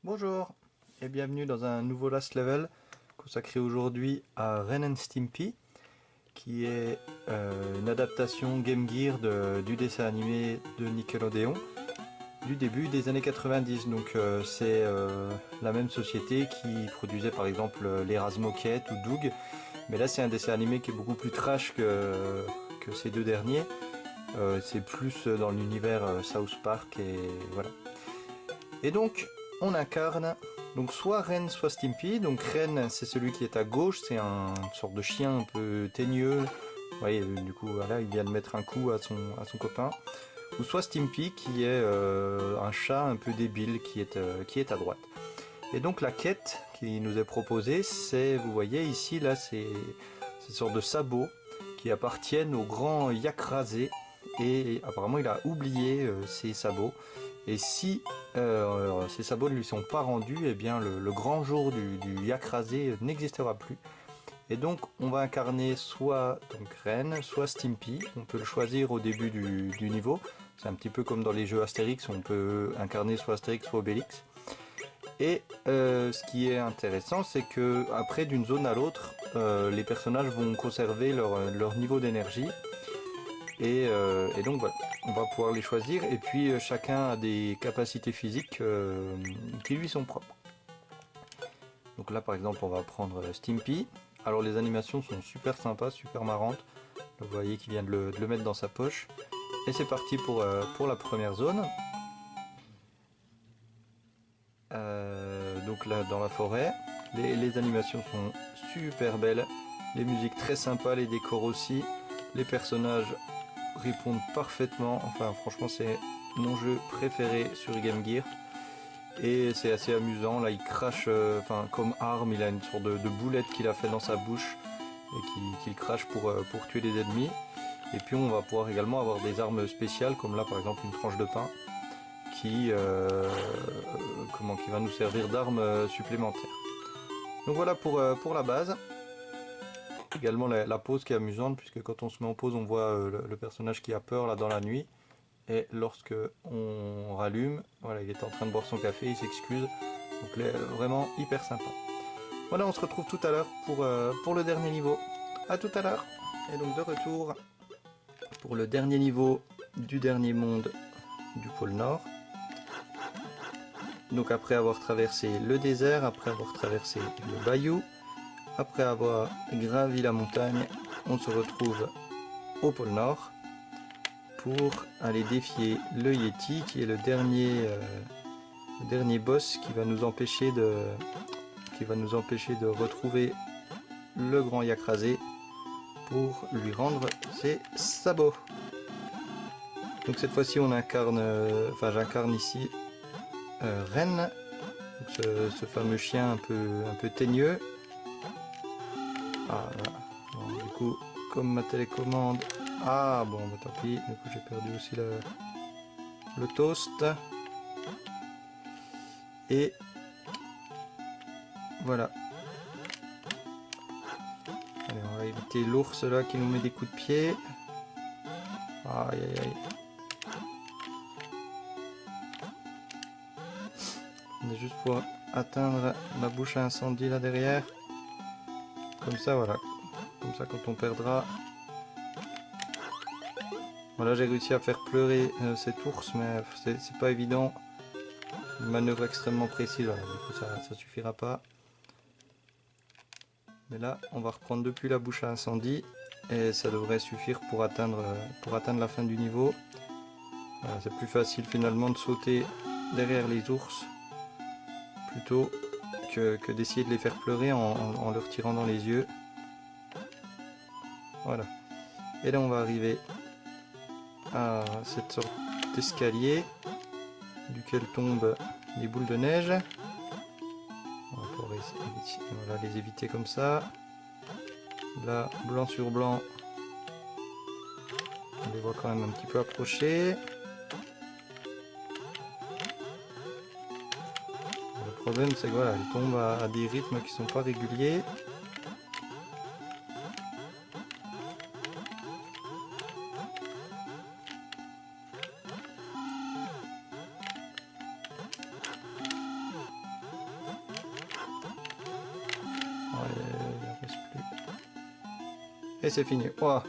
Bonjour et bienvenue dans un nouveau Last Level consacré aujourd'hui à Ren and Stimpy, qui est une adaptation Game Gear du dessin animé de Nickelodeon du début des années 90. Donc c'est la même société qui produisait par exemple les Razmoket ou Doug, mais là c'est un dessin animé qui est beaucoup plus trash que ces deux derniers. C'est plus dans l'univers South Park et voilà. Et donc, on incarne donc soit Ren, soit Stimpy. Donc Ren, c'est celui qui est à gauche, c'est une sorte de chien un peu teigneux. Vous voyez, du coup, voilà, il vient de mettre un coup à son copain. Ou soit Stimpy, qui est un chat un peu débile, qui est à droite. Et donc la quête qui nous est proposée, c'est, vous voyez ici, là, c'est une sorte de sabots qui appartiennent au grand yak rasé. Et apparemment, il a oublié ses sabots. Et si ces sabots ne lui sont pas rendus, eh bien le grand jour du yak rasé n'existera plus. Et donc on va incarner soit donc Ren, soit Stimpy. On peut le choisir au début du niveau. C'est un petit peu comme dans les jeux Astérix, on peut incarner soit Astérix soit Obélix. Et ce qui est intéressant, c'est que après d'une zone à l'autre, les personnages vont conserver leur niveau d'énergie. Et donc voilà, on va pouvoir les choisir. Et puis chacun a des capacités physiques qui lui sont propres. Donc là par exemple on va prendre Stimpy. Alors les animations sont super sympas, super marrantes. Vous voyez qu'il vient de le mettre dans sa poche. Et c'est parti pour la première zone. Donc là dans la forêt, les animations sont super belles. Les musiques très sympas, les décors aussi. Les personnages répondent parfaitement. Enfin franchement c'est mon jeu préféré sur Game Gear. Et c'est assez amusant, là il crache, enfin comme arme, il a une sorte de boulette qu'il a fait dans sa bouche et qu'il crache pour tuer les ennemis. Et puis on va pouvoir également avoir des armes spéciales, comme là par exemple une tranche de pain, qui, qui va nous servir d'arme supplémentaire. Donc voilà pour la base. Également la pause qui est amusante, puisque quand on se met en pause on voit le personnage qui a peur là dans la nuit. Et lorsque on rallume, voilà, il est en train de boire son café, il s'excuse. Donc là, vraiment hyper sympa. Voilà, on se retrouve tout à l'heure pour le dernier niveau. A tout à l'heure. Et donc de retour pour le dernier niveau du dernier monde du pôle Nord. Donc après avoir traversé le désert, après avoir traversé le bayou, après avoir gravi la montagne, on se retrouve au pôle Nord pour aller défier le Yeti, qui est le dernier boss qui va nous empêcher de retrouver le grand yak rasé pour lui rendre ses sabots. Donc cette fois-ci on incarne, enfin j'incarne ici Ren, donc ce fameux chien un peu teigneux. Ah voilà. Bon, du coup comme ma télécommande, ah bon bah tant pis, du coup j'ai perdu aussi le toast. Et voilà. Allez, on va éviter l'ours là qui nous met des coups de pied. Aïe aïe aïe. On est juste pour atteindre ma bouche à incendie là derrière. Comme ça voilà. Comme ça quand on perdra. Voilà, j'ai réussi à faire pleurer cet ours, mais c'est pas évident. Une manœuvre extrêmement précise, voilà, du coup ça suffira pas. Mais là, on va reprendre depuis la bouche à incendie et ça devrait suffire pour atteindre la fin du niveau. Voilà, c'est plus facile finalement de sauter derrière les ours plutôt que d'essayer de les faire pleurer en leur tirant dans les yeux. Voilà. Et là, on va arriver à cette sorte d'escalier duquel tombent des boules de neige. On va pouvoir voilà, les éviter comme ça. Là, blanc sur blanc, on les voit quand même un petit peu approcher. Le problème, c'est que voilà, elles tombent à des rythmes qui sont pas réguliers. Et c'est fini. Wow.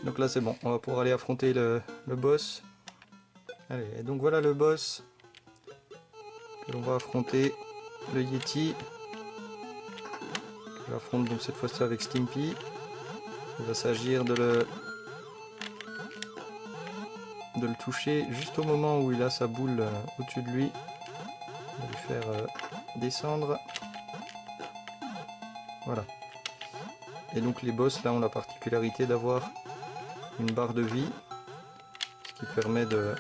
Donc là c'est bon, on va pouvoir aller affronter le boss. Allez, et donc voilà le boss que l'on va affronter, le Yeti. Que j'affronte donc cette fois-ci avec Stimpy. Il va s'agir de le toucher juste au moment où il a sa boule au-dessus de lui. On va lui faire descendre. Voilà. Et donc les boss là ont la particularité d'avoir une barre de vie, ce qui permet de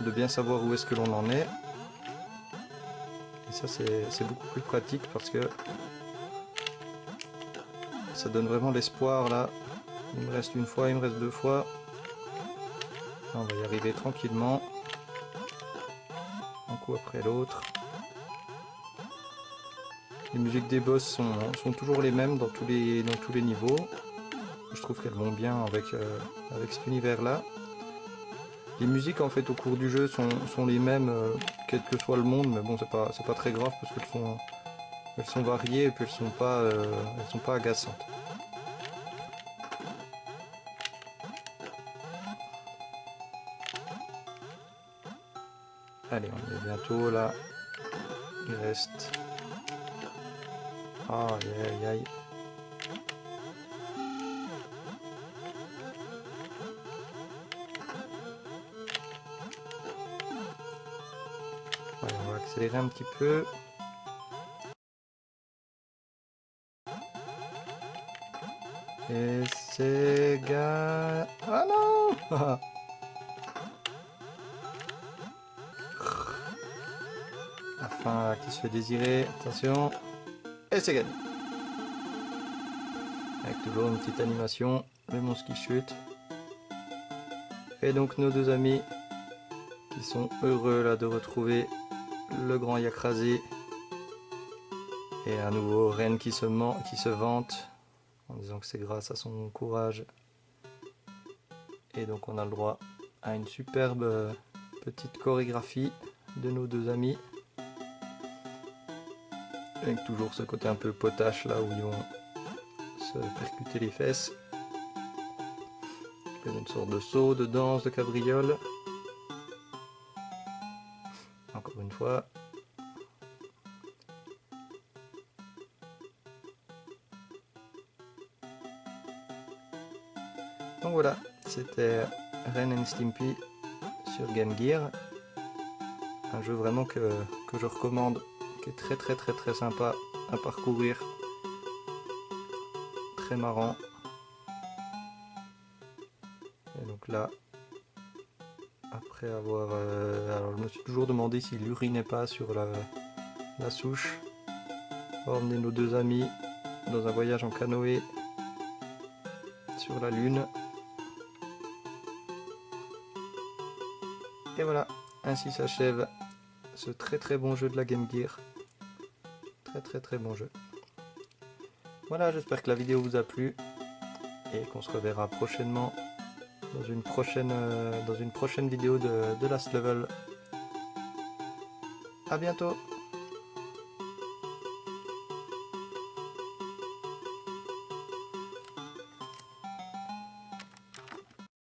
bien savoir où est-ce que l'on en est. Et ça c'est beaucoup plus pratique parce que ça donne vraiment l'espoir là. Il me reste une fois, il me reste deux fois. On va y arriver tranquillement, un coup après l'autre. Les musiques des boss sont toujours les mêmes dans tous les niveaux. Je trouve qu'elles vont bien avec cet univers là. Les musiques en fait au cours du jeu sont les mêmes quel que soit le monde, mais bon c'est pas très grave parce qu'elles sont variées et puis elles sont pas agaçantes. Allez, on est bientôt là. Il reste. Aïe aïe aïe. Ouais, on va accélérer un petit peu. Et c'est gars. Ah non. La fin qui se fait désirer. Attention. Et c'est gagné. Avec toujours une petite animation. Le monstre qui chute. Et donc nos deux amis qui sont heureux là de retrouver le grand Yakrasé. Et à nouveau Ren qui se vante en disant que c'est grâce à son courage. Et donc on a le droit à une superbe petite chorégraphie de nos deux amis. Avec toujours ce côté un peu potache là où ils vont se percuter les fesses. Une sorte de saut, de danse, de cabriole. Encore une fois. Donc voilà, c'était Ren and Stimpy sur Game Gear. Un jeu vraiment que je recommande, qui est très sympa à parcourir. Très marrant. Et donc là, après avoir... alors je me suis toujours demandé s'il urinait pas sur la souche. On va emmener nos deux amis dans un voyage en canoë sur la Lune. Et voilà, ainsi s'achève ce très bon jeu de la Game Gear. Très bon jeu. Voilà, j'espère que la vidéo vous a plu et qu'on se reverra prochainement dans une prochaine vidéo de Last Level. A bientôt!